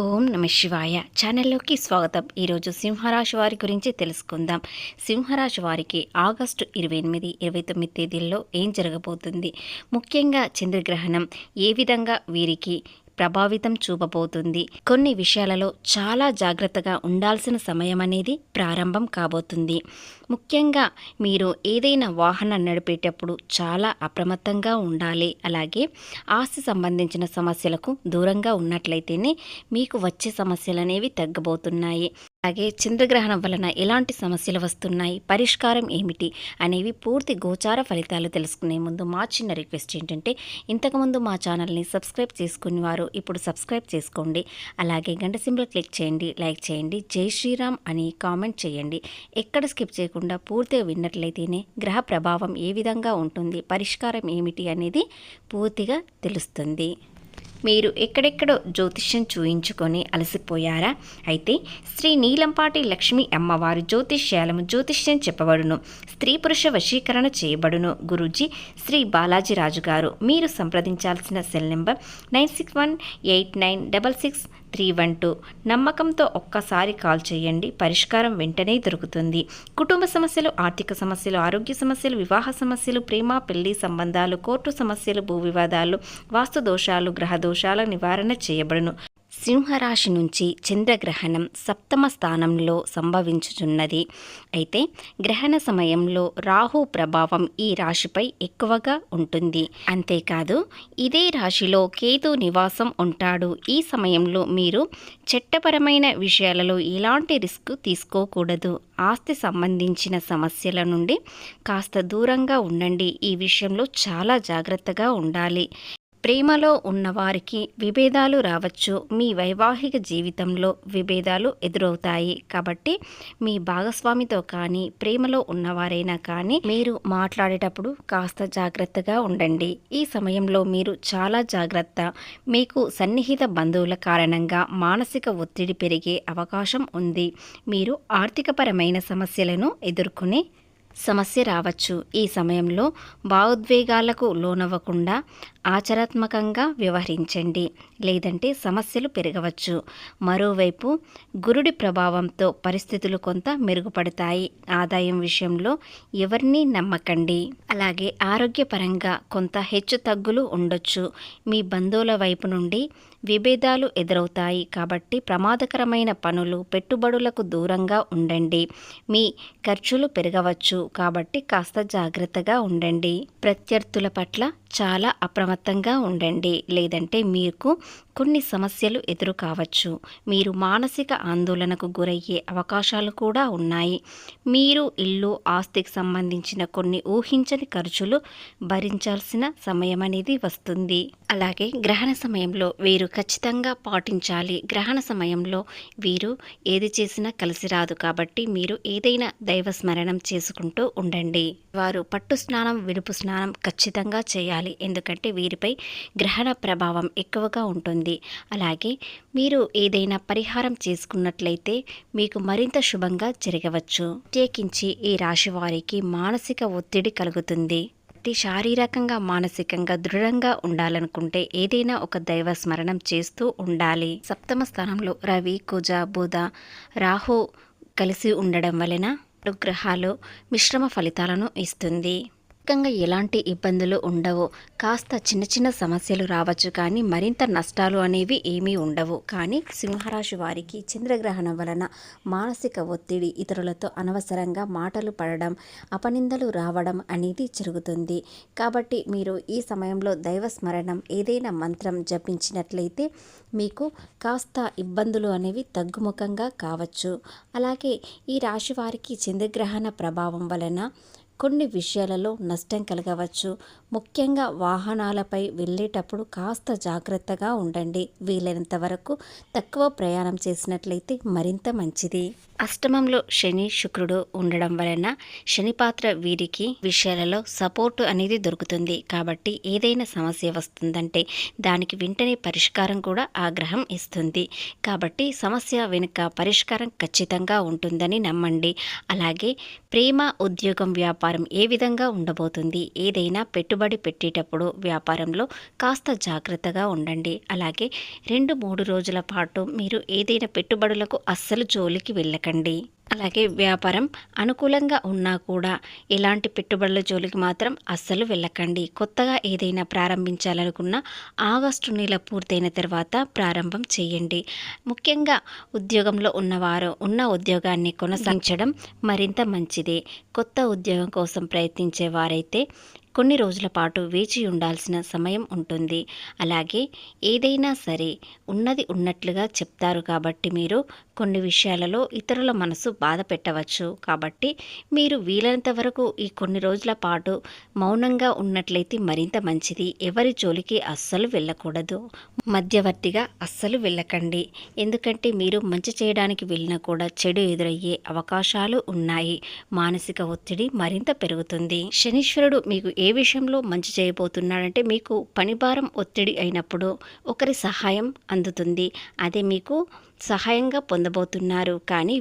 ఓం నమ శివాయ ఛానల్లోకి స్వాగతం. ఈరోజు సింహరాశి వారి గురించి తెలుసుకుందాం. సింహరాశి వారికి ఆగస్టు 28, 29 తేదీల్లో ఏం జరగబోతుంది, ముఖ్యంగా చంద్రగ్రహణం ఏ విధంగా వీరికి ప్రభావితం చూపబోతుంది, కొన్ని విషయాలలో చాలా జాగ్రత్తగా ఉండాల్సిన సమయం అనేది ప్రారంభం కాబోతుంది. ముఖ్యంగా మీరు ఏదైనా వాహనం నడిపేటప్పుడు చాలా అప్రమత్తంగా ఉండాలి. అలాగే ఆస్తి సంబంధించిన సమస్యలకు దూరంగా ఉన్నట్లయితేనే మీకు వచ్చే సమస్యలు అనేవి తగ్గబోతున్నాయి. అలాగే చంద్రగ్రహణం వలన ఎలాంటి సమస్యలు వస్తున్నాయి, పరిష్కారం ఏమిటి అనేవి పూర్తి గోచార ఫలితాలు తెలుసుకునే ముందు మా చిన్న రిక్వెస్ట్ ఏంటంటే, ఇంతకుముందు మా ఛానల్ని సబ్స్క్రైబ్ చేసుకుని వారు ఇప్పుడు సబ్స్క్రైబ్ చేసుకోండి. అలాగే గంట సింబల్ క్లిక్ చేయండి, లైక్ చేయండి, జై శ్రీరామ్ అని కామెంట్ చేయండి. ఎక్కడ స్కిప్ చేయకుండా పూర్తిగా విన్నట్లయితేనే గ్రహ ప్రభావం ఏ విధంగా ఉంటుంది, పరిష్కారం ఏమిటి అనేది పూర్తిగా తెలుస్తుంది. మీరు ఎక్కడెక్కడో జ్యోతిష్యం చూయించుకొని అలసిపోయారా? అయితే శ్రీ నీలంపాటి లక్ష్మీ అమ్మవారి జ్యోతిష్యాలము జ్యోతిష్యం చెప్పబడును, స్త్రీ పురుష వశీకరణ చేయబడును. గురూజీ శ్రీ బాలాజీ రాజు గారు. మీరు సంప్రదించాల్సిన సెల్ నెంబర్ 9618966312. నమ్మకంతో ఒక్కసారి కాల్ చేయండి, పరిష్కారం వెంటనే దొరుకుతుంది. కుటుంబ సమస్యలు, ఆర్థిక సమస్యలు, ఆరోగ్య సమస్యలు, వివాహ సమస్యలు, ప్రేమ పెళ్లి సంబంధాలు, కోర్టు సమస్యలు, భూ వివాదాలు, వాస్తు దోషాలు, గ్రహ దోషాల నివారణ చేయబడును. సింహరాశి నుంచి చంద్రగ్రహణం సప్తమ స్థానంలో సంభవించుచున్నది. అయితే గ్రహణ సమయంలో రాహు ప్రభావం ఈ రాశిపై ఎక్కువగా ఉంటుంది. అంతేకాదు ఇదే రాశిలో కేతు నివాసం ఉంటాడు. ఈ సమయంలో మీరు చట్టపరమైన విషయాలలో ఎలాంటి రిస్క్ తీసుకోకూడదు. ఆస్తి సంబంధించిన సమస్యల నుండి కాస్త దూరంగా ఉండండి. ఈ విషయంలో చాలా జాగ్రత్తగా ఉండాలి. ప్రేమలో ఉన్నవారికి విభేదాలు రావచ్చు. మీ వైవాహిక జీవితంలో విభేదాలు ఎదురవుతాయి. కాబట్టి మీ భాగస్వామితో కానీ, ప్రేమలో ఉన్నవారైనా కానీ మీరు మాట్లాడేటప్పుడు కాస్త జాగ్రత్తగా ఉండండి. ఈ సమయంలో మీరు చాలా జాగ్రత్త. మీకు సన్నిహిత బంధువుల కారణంగా మానసిక ఒత్తిడి పెరిగే అవకాశం ఉంది. మీరు ఆర్థికపరమైన సమస్యలను ఎదుర్కొనే సమస్య రావచ్చు. ఈ సమయంలో భావోద్వేగాలకు లోనవ్వకుండా ఆచరాత్మకంగా వ్యవహరించండి, లేదంటే సమస్యలు పెరగవచ్చు. మరోవైపు గురుడి ప్రభావంతో పరిస్థితులు కొంత మెరుగుపడతాయి. ఆదాయం విషయంలో ఎవరిని నమ్మకండి. అలాగే ఆరోగ్యపరంగా కొంత హెచ్చు తగ్గులు ఉండొచ్చు. మీ బంధువుల వైపు నుండి విభేదాలు ఎదురవుతాయి. కాబట్టి ప్రమాదకరమైన పనులు, పెట్టుబడులకు దూరంగా ఉండండి. మీ ఖర్చులు పెరగవచ్చు. కాబట్టి కాస్త జాగ్రత్తగా ఉండండి. ప్రత్యర్థుల పట్ల చాలా అప్రమత్తంగా ఉండండి, లేదంటే మీకు కొన్ని సమస్యలు ఎదురు కావచ్చు. మీరు మానసిక ఆందోళనకు గురయ్యే అవకాశాలు కూడా ఉన్నాయి. మీరు ఇల్లు, ఆస్తికి సంబంధించిన కొన్ని ఊహించని ఖర్చులు భరించాల్సిన సమయం అనేది వస్తుంది. అలాగే గ్రహణ సమయంలో వీరు ఖచ్చితంగా పాటించాలి. గ్రహణ సమయంలో వీరు ఏది చేసినా కలిసి రాదు. కాబట్టి మీరు ఏదైనా దైవ స్మరణం చేసుకుంటూ ఉండండి. వారు పట్టు స్నానం, విడుపు స్నానం ఖచ్చితంగా చేయాలి. ఎందుకంటే వీరిపై గ్రహణ ప్రభావం ఎక్కువగా ఉంటుంది. అలాగే మీరు ఏదైనా పరిహారం చేసుకున్నట్లయితే మీకు మరింత శుభంగా జరగవచ్చు. ప్రత్యేకించి ఈ రాశి వారికి మానసిక ఒత్తిడి కలుగుతుంది. శారీరకంగా, మానసికంగా దృఢంగా ఉండాలనుకుంటే ఏదైనా ఒక దైవ స్మరణం చేస్తూ ఉండాలి. సప్తమ స్థానంలో రవి, కుజ, బుధ, రాహు కలిసి ఉండడం వలన గ్రహాలు మిశ్రమ ఫలితాలను ఇస్తుంది. ముఖ్యంగా ఎలాంటి ఇబ్బందులు ఉండవు. కాస్త చిన్న చిన్న సమస్యలు రావచ్చు, కానీ మరింత నష్టాలు అనేవి ఏమీ ఉండవు. కానీ సింహరాశి వారికి చంద్రగ్రహణం వలన మానసిక ఒత్తిడి, ఇతరులతో అనవసరంగా మాటలు పడడం, అపనిందలు రావడం అనేది జరుగుతుంది. కాబట్టి మీరు ఈ సమయంలో దైవ స్మరణం, ఏదైనా మంత్రం జపించినట్లయితే మీకు కాస్త ఇబ్బందులు అనేవి తగ్గుముఖంగా కావచ్చు. అలాగే ఈ రాశి వారికి చంద్రగ్రహణ ప్రభావం వలన కొన్ని విషయాలలో నష్టం కలగవచ్చు. ముఖ్యంగా వాహనాలపై వెళ్ళేటప్పుడు కాస్త జాగ్రత్తగా ఉండండి. వీలైనంత వరకు తక్కువ ప్రయాణం చేసినట్లయితే మరింత మంచిది. అష్టమంలో శని, శుక్రుడు ఉండడం వలన శని పాత్ర వీరికి విషయాలలో సపోర్టు అనేది దొరుకుతుంది. కాబట్టి ఏదైనా సమస్య వస్తుందంటే దానికి వెంటనే పరిష్కారం కూడా ఆ గ్రహం ఇస్తుంది. కాబట్టి సమస్య వెనుక పరిష్కారం ఖచ్చితంగా ఉంటుందని నమ్మండి. అలాగే ప్రేమ, ఉద్యోగం, వ్యాపారం వ్యాపారం ఏ విధంగా ఉండబోతుంది? ఏదైనా పెట్టుబడి పెట్టేటప్పుడు వ్యాపారంలో కాస్త జాగ్రత్తగా ఉండండి. అలాగే 2-3 రోజుల పాటు మీరు ఏదైనా పెట్టుబడులకు అస్సలు జోలికి వెళ్ళకండి. అలాగే వ్యాపారం అనుకూలంగా ఉన్నా కూడా ఎలాంటి పెట్టుబడుల జోలికి మాత్రం అస్సలు వెళ్ళకండి. కొత్తగా ఏదైనా ప్రారంభించాలనుకున్న ఆగస్టు నెల పూర్తయిన తర్వాత ప్రారంభం చేయండి. ముఖ్యంగా ఉద్యోగంలో ఉన్నవారు ఉన్న ఉద్యోగాన్ని కొనసాగించడం మరింత మంచిది. కొత్త ఉద్యోగం కోసం ప్రయత్నించే వారైతే కొన్ని రోజుల పాటు వేచి ఉండాల్సిన సమయం ఉంటుంది. అలాగే ఏదైనా సరే ఉన్నది ఉన్నట్లుగా చెప్తారు కాబట్టి మీరు కొన్ని విషయాలలో ఇతరుల మనసు బాధ పెట్టవచ్చు. కాబట్టి మీరు వీలైనంత వరకు ఈ కొన్ని రోజుల పాటు మౌనంగా ఉన్నట్లయితే మరింత మంచిది. ఎవరి జోలికి అస్సలు వెళ్ళకూడదు. మధ్యవర్తిగా అస్సలు వెళ్ళకండి. ఎందుకంటే మీరు మంచి చేయడానికి వెళ్ళినా కూడా చెడు ఎదురయ్యే అవకాశాలు ఉన్నాయి. మానసిక ఒత్తిడి మరింత పెరుగుతుంది. శనీశ్వరుడు మీకు ఏ విషయంలో మంచి చేయబోతున్నాడంటే మీకు పనిభారం ఒత్తిడి అయినప్పుడు ఒకరి సహాయం అందుతుంది. అదే మీకు సహాయంగా పొందబోతున్నారు. కానీ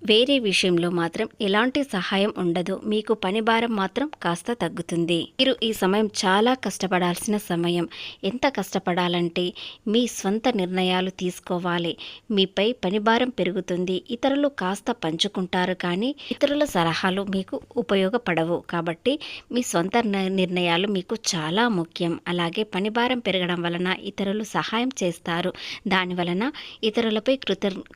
వేరే విషయంలో మాత్రం ఎలాంటి సహాయం ఉండదు. మీకు పని భారం మాత్రం కాస్త తగ్గుతుంది. మీరు ఈ సమయం చాలా కష్టపడాల్సిన సమయం. ఎంత కష్టపడాలంటే మీ స్వంత నిర్ణయాలు తీసుకోవాలి. మీపై పని భారం పెరుగుతుంది. ఇతరులు కాస్త పంచుకుంటారు కానీ ఇతరుల సలహాలు మీకు ఉపయోగపడవు. కాబట్టి మీ స్వంత నిర్ణయాలు మీకు చాలా ముఖ్యం. అలాగే పని భారం పెరగడం వలన ఇతరులు సహాయం చేస్తారు. దాని వలన ఇతరులపై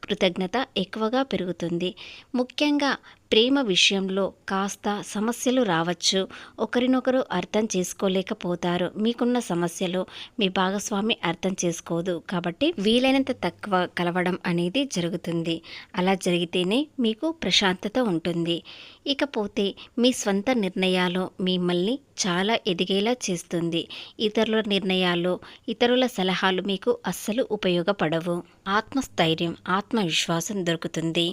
కృతజ్ఞత ఎక్కువగా పెరుగుతుంది. ముఖ్యంగా ప్రేమ విషయంలో కాస్త సమస్యలు రావచ్చు. ఒకరినొకరు అర్థం చేసుకోలేకపోతారు. మీకున్న సమస్యలు మీ భాగస్వామి అర్థం చేసుకోదు. కాబట్టి వీలైనంత తక్కువ కలవడం అనేది జరుగుతుంది. అలా జరిగితేనే మీకు ప్రశాంతత ఉంటుంది. ఇకపోతే మీ స్వంత నిర్ణయాలు మిమ్మల్ని చాలా ఎదిగేలా చేస్తుంది. ఇతరుల నిర్ణయాలు, ఇతరుల సలహాలు మీకు అస్సలు ఉపయోగపడవు. ఆత్మస్థైర్యం, ఆత్మవిశ్వాసం దొరుకుతుంది.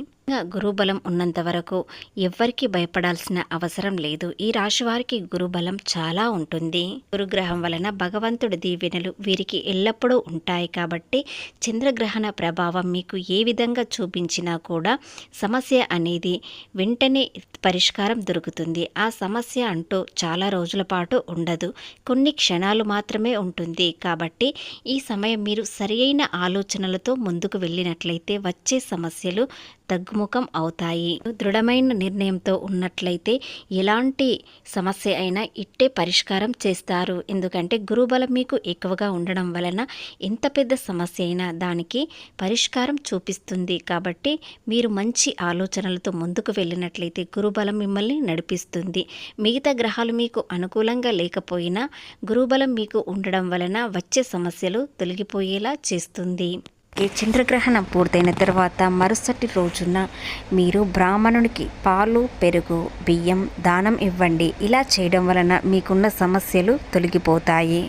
గురుబలం ఉన్నంత వరకు ఎవ్వరికి భయపడాల్సిన అవసరం లేదు. ఈ రాశి వారికి గురుబలం చాలా ఉంటుంది. గురుగ్రహం వలన భగవంతుడి దీవెనలు వీరికి ఎల్లప్పుడూ ఉంటాయి. కాబట్టి చంద్రగ్రహణ ప్రభావం మీకు ఏ విధంగా చూపించినా కూడా సమస్య అనేది వెంటనే పరిష్కారం దొరుకుతుంది. ఆ సమస్య అంటూ చాలా రోజుల పాటు ఉండదు. కొన్ని క్షణాలు మాత్రమే ఉంటుంది. కాబట్టి ఈ సమయం మీరు సరియైన ఆలోచనలతో ముందుకు వెళ్ళినట్లయితే వచ్చే సమస్యలు తగ్గుముఖం అవుతాయి. దృఢమైన నిర్ణయంతో ఉన్నట్లయితే ఎలాంటి సమస్య అయినా ఇట్టే పరిష్కారం చేస్తారు. ఎందుకంటే గురుబలం మీకు ఎక్కువగా ఉండడం వలన ఎంత పెద్ద సమస్య అయినా దానికి పరిష్కారం చూపిస్తుంది. కాబట్టి మీరు మంచి ఆలోచనలతో ముందుకు వెళ్ళినట్లయితే గురుబలం మిమ్మల్ని నడిపిస్తుంది. మిగతా గ్రహాలు మీకు అనుకూలంగా లేకపోయినా గురుబలం మీకు ఉండడం వలన వచ్చే సమస్యలు తొలగిపోయేలా చేస్తుంది. ఈ చంద్రగ్రహణం పూర్తయిన తర్వాత మరుసటి రోజున మీరు బ్రాహ్మణునికి పాలు, పెరుగు, బియ్యం దానం ఇవ్వండి. ఇలా చేయడం వలన మీకున్న సమస్యలు తొలగిపోతాయి.